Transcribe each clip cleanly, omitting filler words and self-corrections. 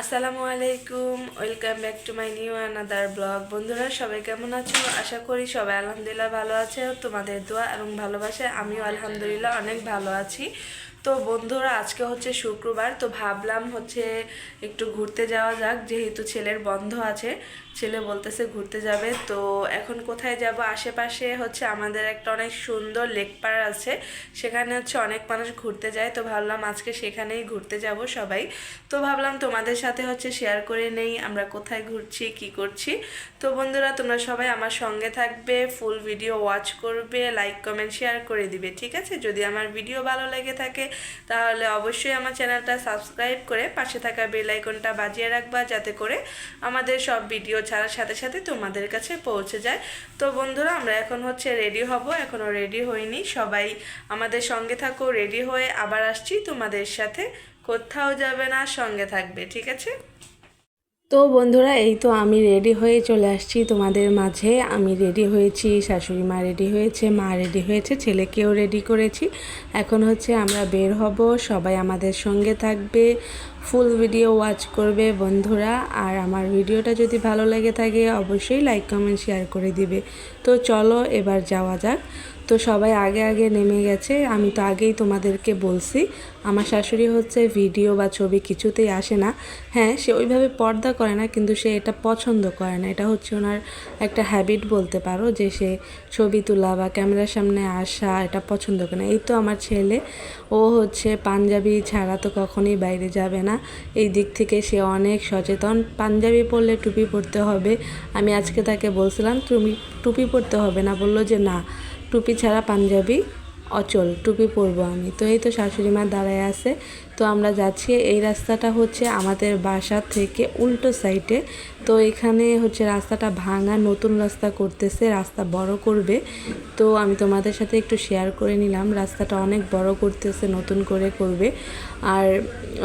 আসসালামু আলাইকুম, welcome back to my new another blog. বন্ধুরা সবাই কেমন আছো? আশা করি সবাই আলহামদুলিল্লাহ ভালো আছে। তোমাদের দোয়া এবং ভালোবাসায় আমিও আলহামদুলিল্লাহ অনেক ভালো আছি। তো বন্ধুরা আজকে হচ্ছে শুক্রবার, তো ভাবলাম হচ্ছে একটু ঘুরতে যাওয়া যাক, যেহেতু ছেলের বন্ধ আছে। ছেলে বলতেছে ঘুরতে যাবে, তো এখন কোথায় যাব? আশেপাশে হচ্ছে আমাদের একটা অনেক সুন্দর লেক পাড় আছে, সেখানে হচ্ছে অনেক মানুষ ঘুরতে যায়। তো ভাবলাম আজকে সেখানেই ঘুরতে যাব সবাই। তো ভাবলাম তোমাদের সাথে হচ্ছে শেয়ার করে নেই আমরা কোথায় ঘুরছি কি করছি। তো বন্ধুরা তোমরা সবাই আমার সঙ্গে থাকবে, ফুল ভিডিও ওয়াচ করবে, লাইক কমেন্ট শেয়ার করে দিবে, ঠিক আছে? যদি আমার ভিডিও ভালো লেগে থাকে তাহলে অবশ্যই আমার চ্যানেলটা সাবস্ক্রাইব করে পাশে থাকা বেল আইকনটা বাজিয়ে রাখবা, যাতে করে আমাদের সব ভিডিও ছাড়ার সাথে সাথে তোমাদের কাছে পৌঁছে যায়। তো বন্ধুরা আমরা এখন হচ্ছে রেডি হব, এখনও রেডি হইনি। সবাই আমাদের সঙ্গে থাকো, রেডি হয়ে আবার আসছি তোমাদের সাথে। কোথাও যাবে না, সঙ্গে থাকবে, ঠিক আছে? তো বন্ধুরা এই তো আমি রেডি হয়ে চলে আসছি তোমাদের মাঝে। আমি রেডি হয়েছি, শাশুড়ি মা রেডি হয়েছে, মা রেডি হয়েছে, ছেলেকেও রেডি করেছি। এখন হচ্ছে আমরা বের হব, সবাই আমাদের সঙ্গে থাকবে, ফুল ভিডিও ওয়াচ করবে বন্ধুরা। আর আমার ভিডিওটা যদি ভালো লেগে থাকে অবশ্যই লাইক কমেন্ট শেয়ার করে দিবে। তো চলো এবার যাওয়া যাক। তো সবাই আগে আগে নেমে গেছে, আমি তো আগেই তোমাদেরকে বলছি। আমার শাশুড়ি হচ্ছে ভিডিও বা ছবি কিছুতেই আসে না। হ্যাঁ, সে ওইভাবে পর্দা করে না, কিন্তু সে এটা পছন্দ করে না। এটা হচ্ছে ওনার একটা হ্যাবিট বলতে পারো, যে সে ছবি তোলা বা ক্যামেরার সামনে আসা এটা পছন্দ করে না। এই তো আমার ছেলে, ও হচ্ছে পাঞ্জাবি ছাড়া তো কখনোই বাইরে যাবে না। এই দিক থেকে সে অনেক সচেতন। পাঞ্জাবি পরলে টুপি পরতে হবে। আমি আজকে তাকে বলছিলাম তুমি টুপি পরতে হবে না, বললো যে না, টুপি ছাড়া পাঞ্জাবি অচল, টুপি পরবো আমি। তো এই তো শাশুড়ি মা দাঁড়ায় আছে। তো আমরা যাচ্ছি, এই রাস্তাটা হচ্ছে আমাদের বাসা থেকে উল্টো সাইডে। তো এখানে হচ্ছে রাস্তাটা ভাঙা, নতুন রাস্তা করতেছে, রাস্তা বড় করবে। তো আমি তোমাদের সাথে একটু শেয়ার করে নিলাম, রাস্তাটা অনেক বড় করতেছে, নতুন করে করবে। আর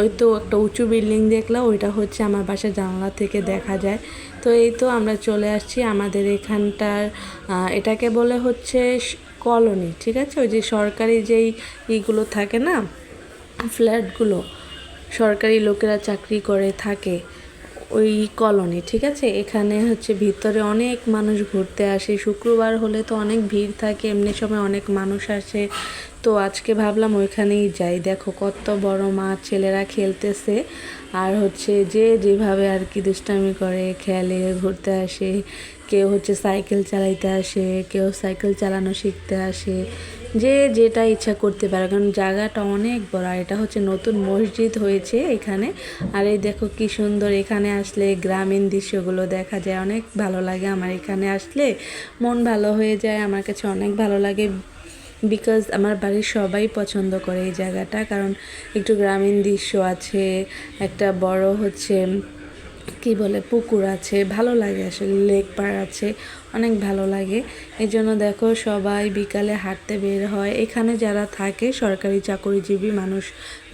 ওই তো একটা উঁচু বিল্ডিং দেখলাম, ওইটা হচ্ছে আমার বাসার জানলা থেকে দেখা যায়। তো এই তো আমরা চলে আসছি আমাদের এখানটার, এটাকে বলে হচ্ছে কলোনি, ঠিক আছে? ওই যে সরকারি যেই ইগুলো থাকে না, ফ্ল্যাটগুলো, সরকারি লোকেরা চাকরি করে থাকে, ওই কলোনি, ঠিক আছে? এখানে হচ্ছে ভিতরে অনেক মানুষ ঘুরতে আসে, শুক্রবার হলে তো অনেক ভিড় থাকে, এমনি সময় অনেক মানুষ আসে। তো আজকে ভাবলাম ওইখানেই যাই। দেখো কত বড় মাঠ, ছেলেরা খেলতেছে। আর হচ্ছে যে যেভাবে আর কি দুষ্টামি করে, খেলে, ঘুরতে আসে। কেউ হচ্ছে সাইকেল চালাইতে আসে, কেউ সাইকেল চালানো শিখতে আসে, যে যেটা ইচ্ছা করতে পারে, কারণ জায়গাটা অনেক বড়। আর এটা হচ্ছে নতুন মসজিদ হয়েছে এখানে। আর এই দেখো কি সুন্দর, এখানে আসলে গ্রামীণ দৃশ্যগুলো দেখা যায়, অনেক ভালো লাগে। আমার এখানে আসলে মন ভালো হয়ে যায়, আমার কাছে অনেক ভালো লাগে। বিকজ আমার বাড়ির সবাই পছন্দ করে এই জায়গাটা, কারণ একটু গ্রামীণ দৃশ্য আছে, একটা বড় হচ্ছে কি বলে পুকুর আছে, ভালো লাগে আসলে, লেক পার আছে, অনেক ভালো লাগে। এই জন্য দেখো সবাই বিকালে হাঁটতে বের হয়। এখানে যারা থাকে সরকারি চাকরিজীবী মানুষ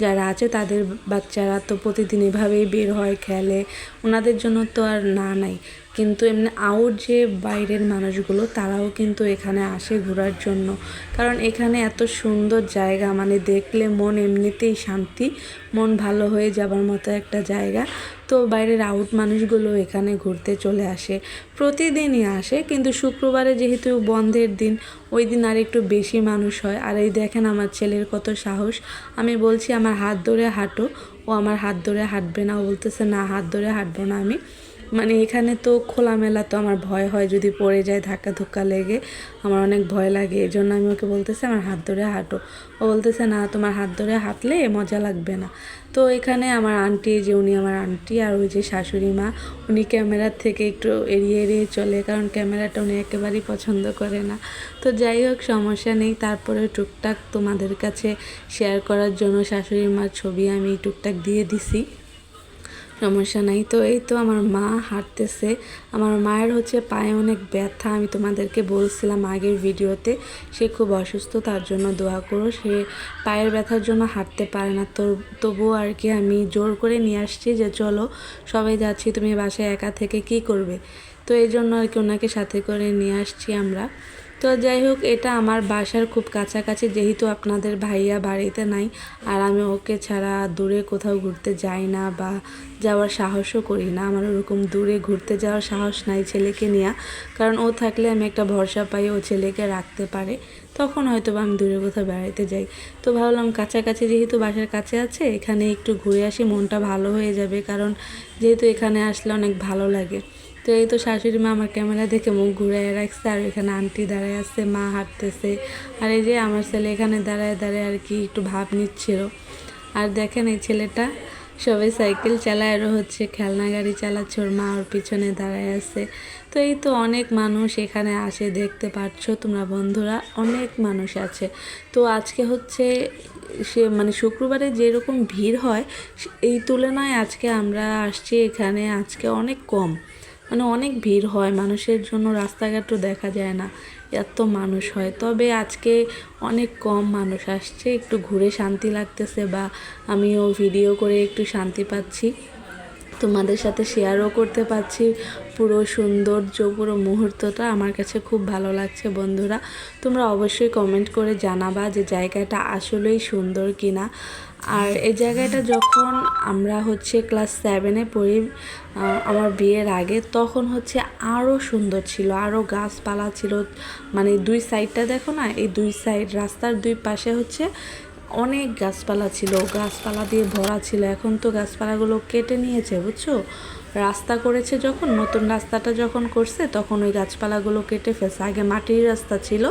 যারা আছে, তাদের বাচ্চারা তো প্রতিদিন এভাবেই বের হয়, খেলে, ওনাদের জন্য তো আর না নাই। কিন্তু এমনি আউট যে বাইরের মানুষগুলো, তারাও কিন্তু এখানে আসে ঘোরার জন্য, কারণ এখানে এত সুন্দর জায়গা, মানে দেখলে মন এমনিতেই শান্তি, মন ভালো হয়ে যাবার মতো একটা জায়গা। তো বাইরের আউট মানুষগুলো এখানে ঘুরতে চলে আসে, প্রতিদিনই আসে, কিন্তু শুক্রবারে যেহেতু বন্ধের দিন, ওই দিন আর একটু বেশি মানুষ হয়। আর এই দেখেন আমার ছেলের কত সাহস, আমি বলছি আমার হাত ধরে হাঁটো, ও আমার হাত ধরে হাঁটবে না, ও বলতেছে না হাত ধরে হাঁটবো না আমি। মানে এখানে তো খোলামেলা, তো আমার ভয় হয় যদি পড়ে যায়, ধাক্কা ধুক্কা লেগে আমার অনেক ভয় লাগে। এই জন্য আমি ওকে বলতেছি আমার হাত ধরে হাঁটো, ও বলতেছে না তোমার হাত ধরে হাঁটলে মজা লাগবে না। তো এখানে আমার আন্টি, যে উনি আমার আন্টি, আর ওই যে শাশুড়ি মা, উনি ক্যামেরার থেকে একটু এড়িয়ে এড়িয়ে চলে, কারণ ক্যামেরাটা উনি একেবারেই পছন্দ করে না। তো যাই হোক, সমস্যা নেই। তারপরে টুকটাক তোমাদের কাছে শেয়ার করার জন্য শাশুড়ি মার ছবি আমি টুকটাক দিয়ে দিছি, সমস্যা নাই। তো এই তো আমার মা হাঁটতেছে, আমার মায়ের হচ্ছে পায়ে অনেক ব্যথা, আমি তোমাদেরকে বলছিলাম আগের ভিডিওতে, সে খুব অসুস্থ, তার জন্য দোয়া করো। সে পায়ের ব্যথার জন্য হাঁটতে পারে না, তো তবুও আর কি আমি জোর করে নিয়ে আসছি যে চলো সবাই যাচ্ছি, তুমি বাসায় একা থেকে কি করবে। তো এই জন্য আর কি ওনাকে সাথে করে নিয়ে আসছি আমরা। তো যাই হোক, এটা আমার বাসার খুব কাছাকাছি, যেহেতু আপনাদের ভাইয়া বাড়িতে নাই আর আমি ওকে ছাড়া দূরে কোথাও ঘুরতে যাই না বা যাওয়ার সাহসও করি না। আমার ওরকম দূরে ঘুরতে যাওয়ার সাহস নাই ছেলেকে নিয়ে, কারণ ও থাকলে আমি একটা ভরসা পাই ও ছেলেকে রাখতে পারে, তখন হয়তো বা আমি দূরে কোথাও বেড়াতে যাই। তো ভাবলাম কাছাকাছি যেহেতু বাসার কাছে আছে, এখানে একটু ঘুরে আসি, মনটা ভালো হয়ে যাবে, কারণ যেহেতু এখানে আসলে অনেক ভালো লাগে। তো এই তো শাশুড়ি মা আমার ক্যামেরা দেখে মুখ ঘুরাইয়া রাখছে, আর এখানে আন্টি দাঁড়ায় আছে, মা হাঁটতেছে, আর এই যে আমার ছেলে এখানে দাঁড়ায় দাঁড়ায় আর কি একটু ভাব নিচ্ছিল। আর দেখেন এই ছেলেটা সবাই সাইকেল চালায়, আরও হচ্ছে খেলনা গাড়ি চালাচ্ছে, ওর মা ওর পিছনে দাঁড়ায় আছে। তো এই তো অনেক মানুষ এখানে আসে, দেখতে পাচ্ছ তোমরা বন্ধুরা, অনেক মানুষ আছে। তো আজকে হচ্ছে মানে শুক্রবারে যেরকম ভিড় হয় এই তুলনায় আজকে আমরা আসছি এখানে, আজকে অনেক কম, মানে অনেক ভিড় হয়, মানুষের জন্য রাস্তাঘাটও দেখা যায় না, এত মানুষ হয়। তবে আজকে অনেক কম মানুষ আসছে, একটু ঘুরে শান্তি লাগতেছে, বা আমিও ভিডিও করে একটু শান্তি পাচ্ছি, তোমাদের সাথে শেয়ারও করতে পারছি পুরো সৌন্দর্য, পুরো মুহূর্তটা আমার কাছে খুব ভালো লাগছে। বন্ধুরা তোমরা অবশ্যই কমেন্ট করে জানাবা যে জায়গাটা আসলেই সুন্দর কিনা। আর এই জায়গাটা যখন আমরা হচ্ছে ক্লাস 7-এ পড়ি, আমার বিয়ের আগে, তখন হচ্ছে আরও সুন্দর ছিল, আরও গাছপালা ছিল, মানে দুই সাইডটা দেখো না, এই দুই সাইড রাস্তার দুই পাশে হচ্ছে অনেক গাছপালা ছিল, গাছপালা দিয়ে ভরা ছিল। এখন তো গাছপালাগুলো কেটে নিয়েছে বুঝছো, রাস্তা করেছে যখন, নতুন রাস্তাটা যখন করছে তখন ওই গাছপালাগুলো কেটে ফেলছে। আগে মাটির রাস্তা ছিল,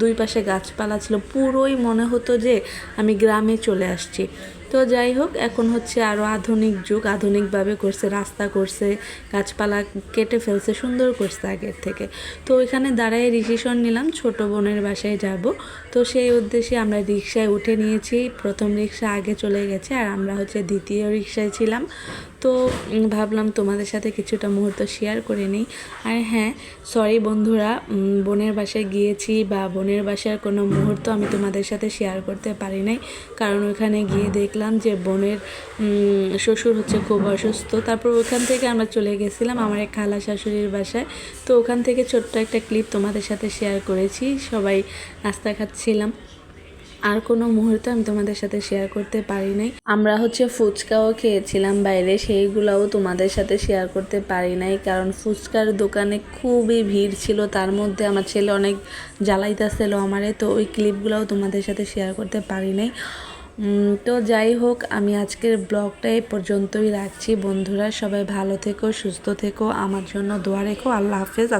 দুই পাশে গাছপালা ছিল, পুরোই মনে হতো যে আমি গ্রামে চলে আসছি। তো যাই হোক, এখন হচ্ছে আরও আধুনিক যুগ, আধুনিকভাবে করছে, রাস্তা করছে, গাছপালা কেটে ফেলছে, সুন্দর করছে আগের থেকে। তো ওইখানে দাঁড়ায় ডিসিশন নিলাম ছোট বোনের বাসায় যাব। তো সেই উদ্দেশ্যে আমরা রিক্সায় উঠে নিয়েছি, প্রথম রিক্সা আগে চলে গেছে আর আমরা হচ্ছে দ্বিতীয় রিক্সায় ছিলাম। তো ভাবলাম তোমাদের সাথে কিছুটা মুহূর্ত শেয়ার করে নিই। আর হ্যাঁ, সরি বন্ধুরা, বোনের বাসায় গিয়েছি বা বোনের বাসার কোনো মুহূর্ত আমি তোমাদের সাথে শেয়ার করতে পারি নাই, কারণ ওইখানে গিয়ে দেখলাম যে বোনের শ্বশুর হচ্ছে খুব অসুস্থ। তারপর ওখান থেকে আমরা চলে গেছিলাম আমার এক খালা শাশুড়ির বাসায়। তো ওখান থেকে ছোট্ট একটা ক্লিপ তোমাদের সাথে শেয়ার করেছি, সবাই নাস্তা খাচ্ছিলাম, আর কোনো মুহূর্তে আমি তোমাদের সাথে শেয়ার করতে পারি নাই। আমরা হচ্ছে ফুচকাও খেয়েছিলাম বাইরে, সেইগুলোও তোমাদের সাথে শেয়ার করতে পারি নাই, কারণ ফুচকার দোকানে খুবই ভিড় ছিল, তার মধ্যে আমার ছেলে অনেক জ্বালাইতেছিল আমারে, তো ওই ক্লিপগুলোও তোমাদের সাথে শেয়ার করতে পারি নাই। তো যাই হোক, আমি আজকের ব্লগটা এই পর্যন্তই রাখছি। বন্ধুরা সবাই ভালো থেকো, সুস্থ থেকো, আমার জন্য দোয়া রেখো। আল্লাহ হাফেজ।